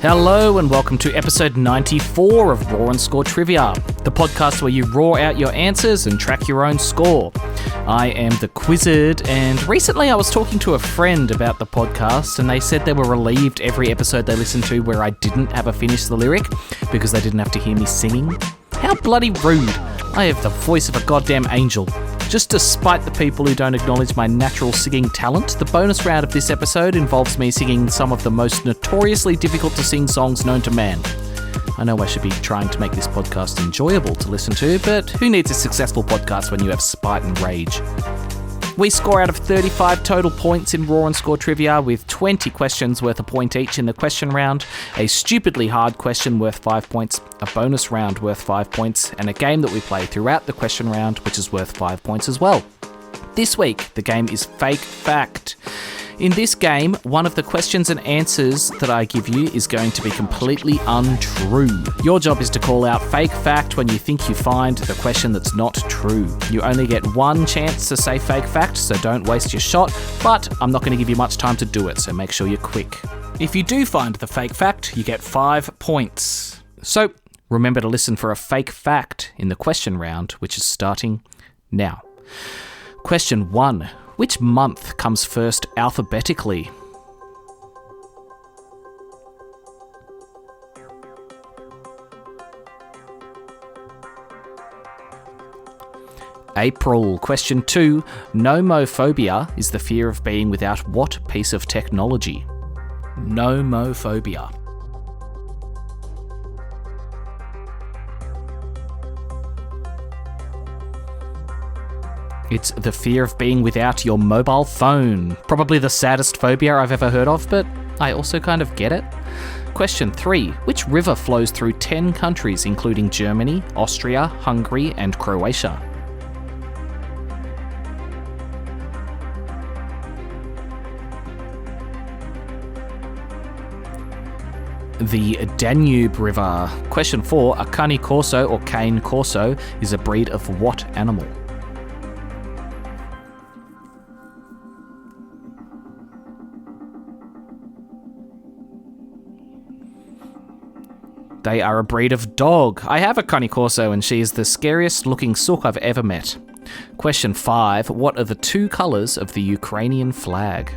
Hello and welcome to episode 94 of Raw and Score Trivia, the podcast where you raw out your answers and track your own score. I am the Quizzard, and recently I was talking to a friend about the podcast and they said they were relieved every episode they listened to where I didn't ever finish the lyric because they didn't have to hear me singing. How bloody rude. I have the voice of a goddamn angel. Just despite the people who don't acknowledge my natural singing talent, the bonus round of this episode involves me singing some of the most notoriously difficult to sing songs known to man. I know I should be trying to make this podcast enjoyable to listen to, but who needs a successful podcast when you have spite and rage? We score out of 35 total points in Raw and Score Trivia, with 20 questions worth a point each in the question round, a stupidly hard question worth 5 points, a bonus round worth 5 points, and a game that we play throughout the question round which is worth 5 points as well. This week, the game is Fake Fact. In this game, one of the questions and answers that I give you is going to be completely untrue. Your job is to call out fake fact when you think you find the question that's not true. You only get one chance to say fake fact, so don't waste your shot, but I'm not going to give you much time to do it, so make sure you're quick. If you do find the fake fact, you get 5 points. So remember to listen for a fake fact in the question round, which is starting now. Question 1. Which month comes first alphabetically? April. Question 2. Nomophobia is the fear of being without what piece of technology? Nomophobia. It's the fear of being without your mobile phone. Probably the saddest phobia I've ever heard of, but I also kind of get it. Question 3. Which river flows through 10 countries, including Germany, Austria, Hungary, and Croatia? The Danube River. Question 4. A cane corso or cane corso is a breed of what animal? They are a breed of dog. I have a cane corso and she is the scariest looking sook I've ever met. Question 5. What are the 2 colours of the Ukrainian flag?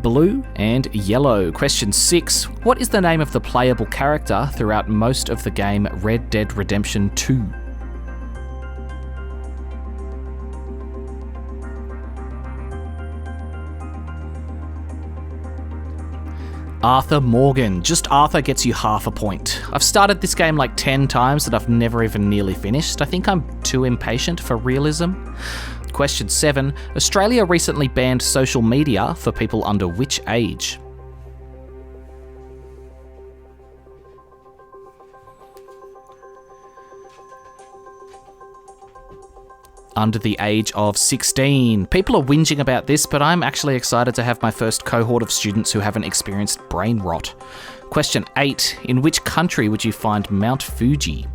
Blue and yellow. Question 6. What is the name of the playable character throughout most of the game Red Dead Redemption 2? Arthur Morgan. Just Arthur gets you half a point. I've started this game like 10 times and I've never even nearly finished. I think I'm too impatient for realism. Question 7. Australia recently banned social media for people under which age? Under the age of 16. People are whinging about this, but I'm actually excited to have my first cohort of students who haven't experienced brain rot. Question 8. In which country would you find Mount Fuji?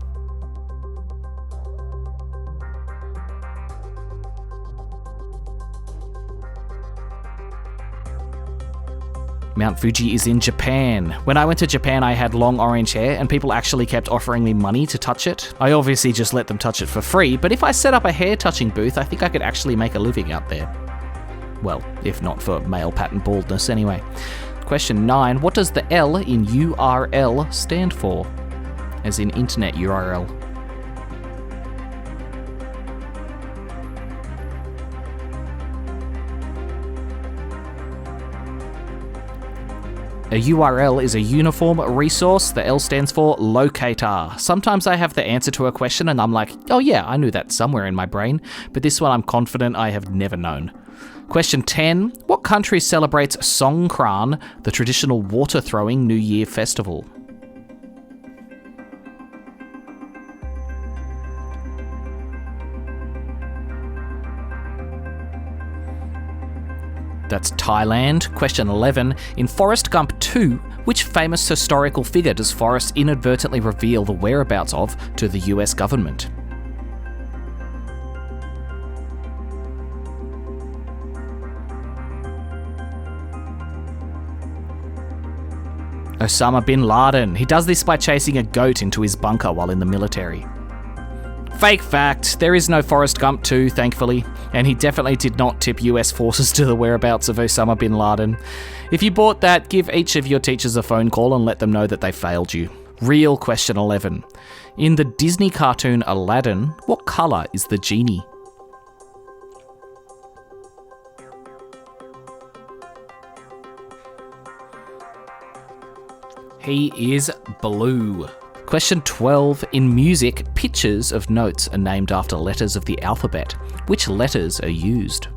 Mount Fuji is in Japan. When I went to Japan, I had long orange hair and people actually kept offering me money to touch it. I obviously just let them touch it for free, but if I set up a hair touching booth, I think I could actually make a living out there. Well, if not for male pattern baldness anyway. Question 9. What does the L in URL stand for? As in internet URL. A URL is a uniform resource. The L stands for locator. Sometimes I have the answer to a question and I'm like, oh yeah, I knew that somewhere in my brain, but this one I'm confident I have never known. Question 10. What country celebrates Songkran, the traditional water-throwing New Year festival? That's Thailand. Question 11. In Forrest Gump 2, which famous historical figure does Forrest inadvertently reveal the whereabouts of to the US government? Osama bin Laden. He does this by chasing a goat into his bunker while in the military. Fake fact, there is no Forrest Gump 2, thankfully, and he definitely did not tip US forces to the whereabouts of Osama bin Laden. If you bought that, give each of your teachers a phone call and let them know that they failed you. Real question 11. In the Disney cartoon Aladdin, what colour is the genie? He is blue. Question 12. In music, pitches of notes are named after letters of the alphabet. Which letters are used?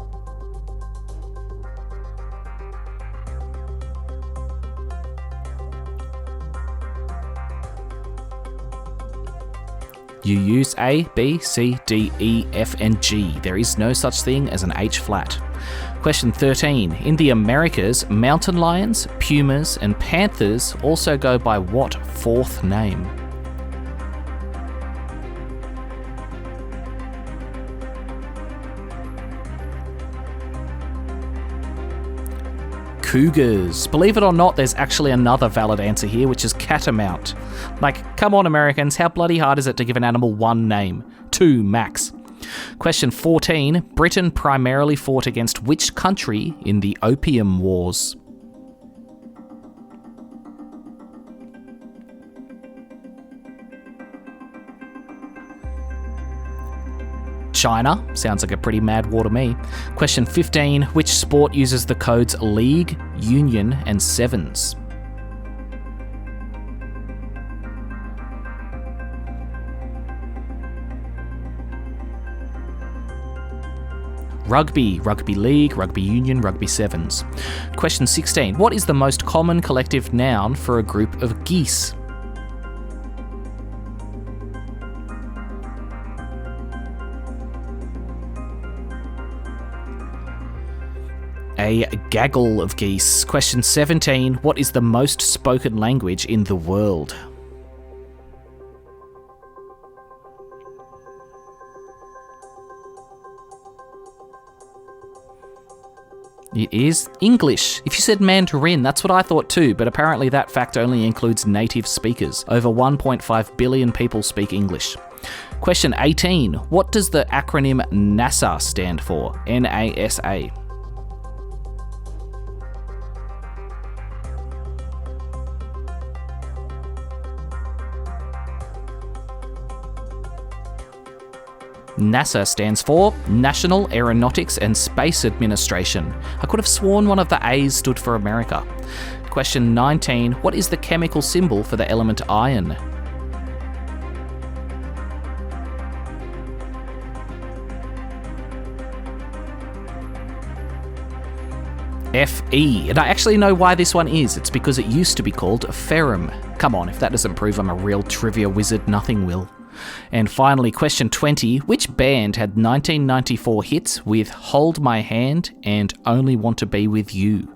You use A, B, C, D, E, F, and G. There is no such thing as an H flat. Question 13. In the Americas, mountain lions, pumas, and panthers also go by what fourth name? Cougars. Believe it or not, there's actually another valid answer here, which is catamount. Like, come on, Americans, how bloody hard is it to give an animal one name? 2 max. Question 14. Britain primarily fought against which country in the Opium Wars? China. Sounds like a pretty mad war to me. Question 15. Which sport uses the codes League, Union, and Sevens? Rugby, Rugby League, Rugby Union, Rugby Sevens. Question 16. What is the most common collective noun for a group of geese? A gaggle of geese. Question 17. What is the most spoken language in the world? It is English. If you said Mandarin, that's what I thought too, but apparently that fact only includes native speakers. Over 1.5 billion people speak English. Question 18. What does the acronym NASA stand for? NASA. NASA stands for National Aeronautics and Space Administration. I could have sworn one of the A's stood for America. Question 19. What is the chemical symbol for the element iron? Fe. And I actually know why this one is. It's because it used to be called ferrum. Come on, if that doesn't prove I'm a real trivia wizard, nothing will. And finally, question 20. Which band had 1994 hits with Hold My Hand and Only Want to Be With You?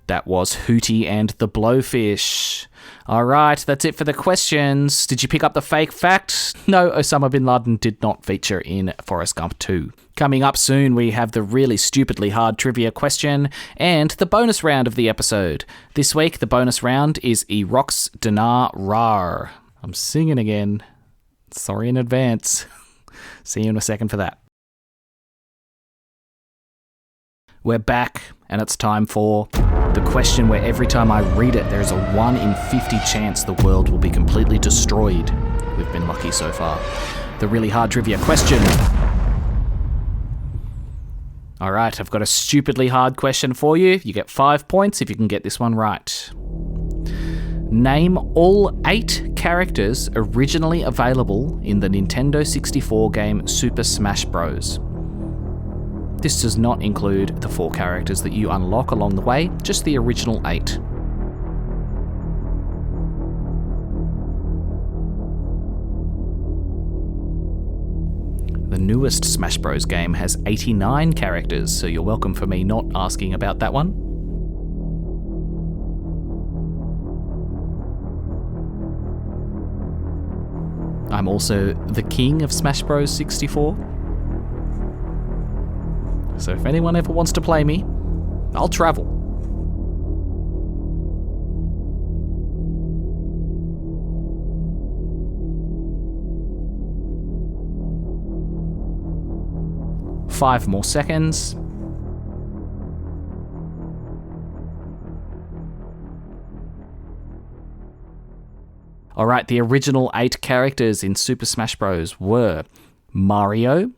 That was Hootie and the Blowfish. All right, that's it for the questions. Did you pick up the fake fact? No, Osama bin Laden did not feature in Forrest Gump 2. Coming up soon, we have the really stupidly hard trivia question and the bonus round of the episode. This week, the bonus round is Iraq's Dinar Rar. I'm singing again. Sorry in advance. See you in a second for that. We're back, and it's time for the question where every time I read it, there's a 1 in 50 chance the world will be completely destroyed. We've been lucky so far. The really hard trivia question. All right, I've got a stupidly hard question for you. You get 5 points if you can get this one right. Name all 8 characters originally available in the Nintendo 64 game Super Smash Bros. This does not include the 4 characters that you unlock along the way, just the original 8. The newest Smash Bros game has 89 characters, so you're welcome for me not asking about that one. I'm also the king of Smash Bros. 64. So if anyone ever wants to play me, I'll travel. Five more seconds. Alright, the original 8 characters in Super Smash Bros. Were Mario,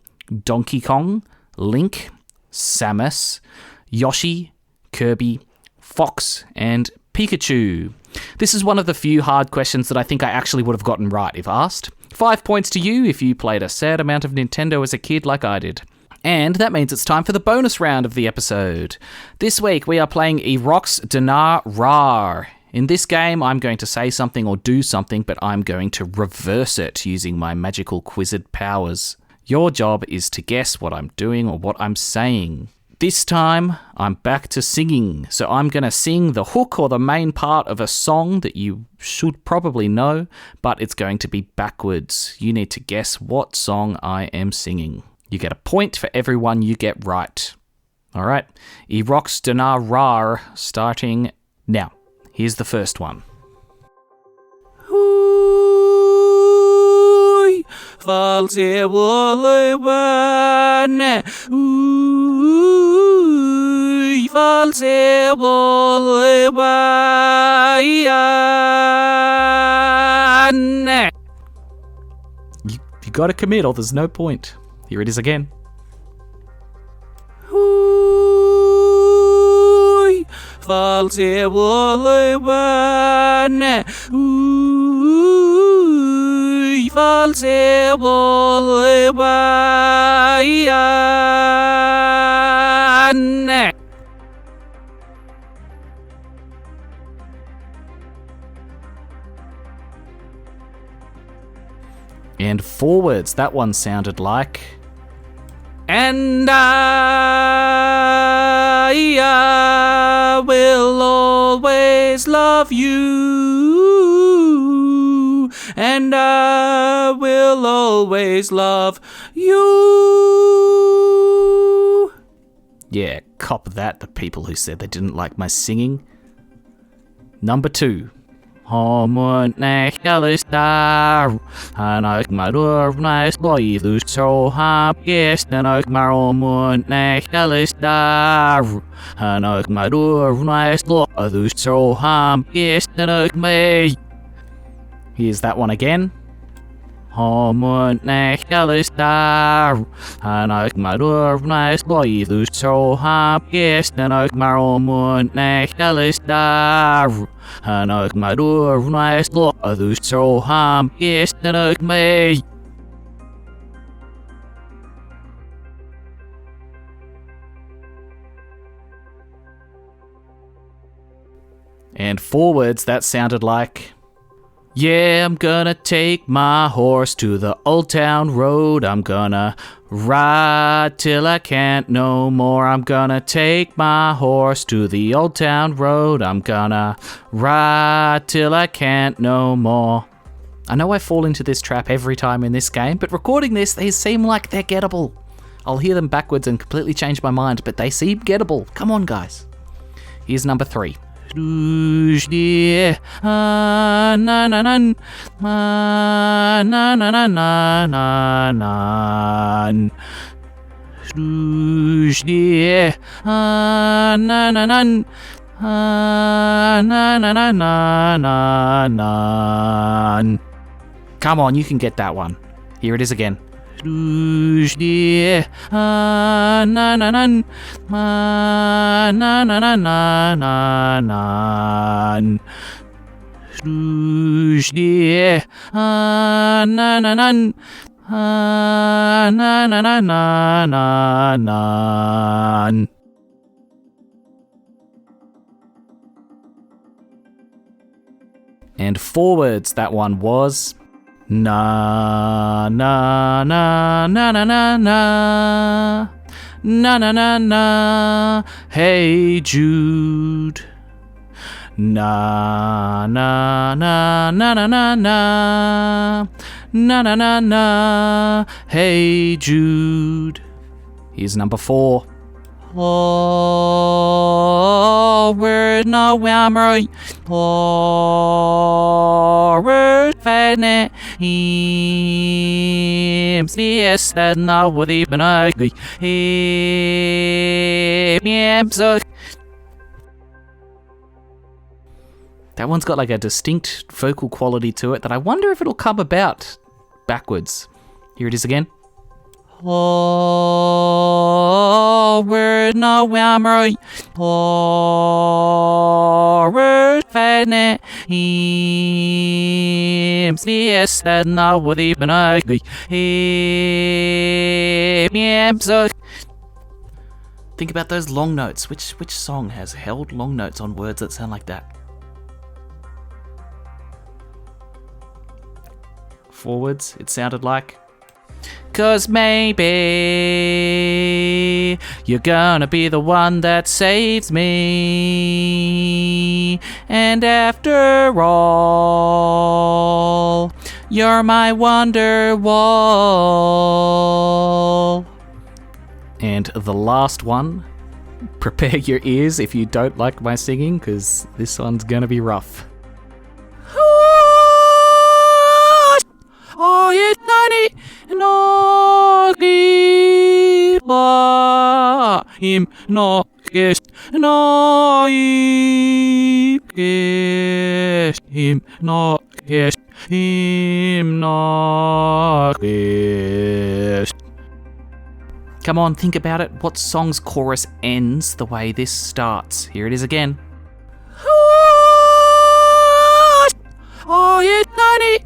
Donkey Kong, Link, Samus, Yoshi, Kirby, Fox, and Pikachu. This is one of the few hard questions that I think I actually would have gotten right if asked. 5 points to you if you played a sad amount of Nintendo as a kid like I did. And that means it's time for the bonus round of the episode. This week we are playing Erox Dinar Rar. In this game, I'm going to say something or do something, but I'm going to reverse it using my magical Quizzed powers. Your job is to guess what I'm doing or what I'm saying. This time, I'm back to singing, so I'm going to sing the hook or the main part of a song that you should probably know, but it's going to be backwards. You need to guess what song I am singing. You get a point for every one you get right. Alright, Erox Dinar Rar, starting now. Here's the first one. You gotta commit or there's no point. Here it is again. And forwards, that one sounded like... And I will always love you. And I will always love you. Yeah, cop that, the people who said they didn't like my singing. Number 2. Homon nekalistar, hanak madur nice boy lose so hap yes, hanak maromon nekalistar, hanak madur nice boy lose so hap yes, hanak may. Here's that one again. Homon nekalistar, hanak madur nice boy lose so hap yes, hanak maromon nekalistar. Hanak madur nice lo adus so ham yes hanak may. And forwards, that sounded like... Yeah, I'm gonna take my horse to the old town road. I'm gonna ride till I can't no more. I'm gonna take my horse to the old town road. I'm gonna ride till I can't no more. I know I fall into this trap every time in this game, but recording this, they seem like they're gettable. I'll hear them backwards and completely change my mind, but they seem gettable. Come on, guys. Here's number 3. Come on, you can get that one. Here it is again. And forwards, that one was... Na na na na na na na na na na na Hey Jude. Na na na na na na na Na na na na. Hey Jude. Here's number 4. Forward November, forward fadne, him yes that now would even ugly, him so. That one's got like a distinct vocal quality to it that I wonder if it'll come about backwards. Here it is again. Forward November, forward fadne, him yes that now would even ugly, him so. Think about those long notes. Which song has held long notes on words that sound like that? Forwards, it sounded like. 'Cause maybe you're gonna be the one that saves me. And after all, you're my wonder wall. And the last one, prepare your ears if you don't like my singing, because this one's gonna be rough. Oh, it's sunny, no giba him no kiss, no kiss him no kiss, him no kiss. Come on, think about it. What song's chorus ends the way this starts? Here it is again. Oh, it's sunny,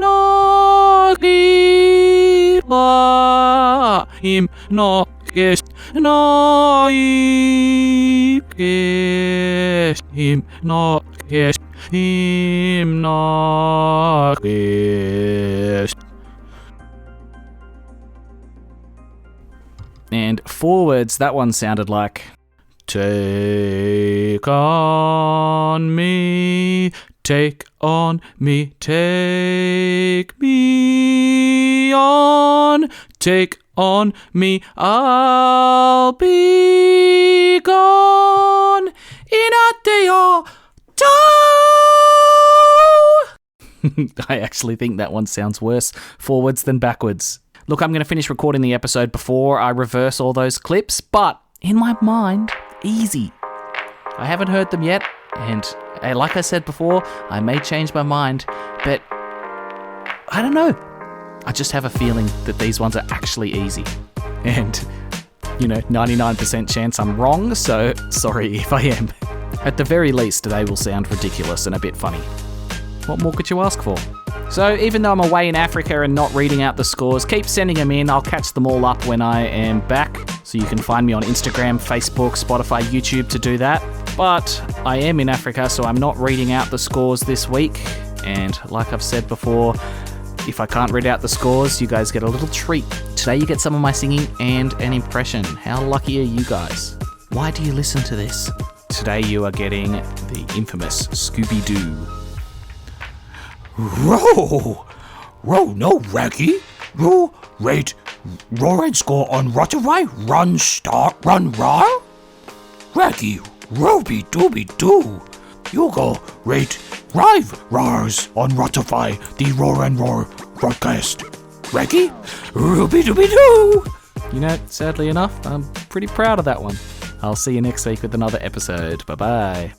no giba him no kiss, no kiss him no kiss, him no kiss. And forwards, that one sounded like, take on me, take on me, take me on, take on me, I'll be gone in a day or two. I actually think that one sounds worse forwards than backwards. Look, I'm going to finish recording the episode before I reverse all those clips, but in my mind, easy. I haven't heard them yet, and like I said before, I may change my mind, but I don't know. I just have a feeling that these ones are actually easy. And, 99% chance I'm wrong, so sorry if I am. At the very least, they will sound ridiculous and a bit funny. What more could you ask for? So even though I'm away in Africa and not reading out the scores, keep sending them in. I'll catch them all up when I am back. So you can find me on Instagram, Facebook, Spotify, YouTube to do that. But I am in Africa, so I'm not reading out the scores this week. And like I've said before, if I can't read out the scores, you guys get a little treat. Today you get some of my singing and an impression. How lucky are you guys? Why do you listen to this? Today you are getting the infamous Scooby-Doo. Row! No, Raggy. You rate roar and score on Rotify. Run, start, run, roar. Raggy, Roby Dooby Doo. You go rate 5 roars on Rotify, the Roar and Roar broadcast. Raggy, Roby Dooby Doo. Sadly enough, I'm pretty proud of that one. I'll see you next week with another episode. Bye-bye.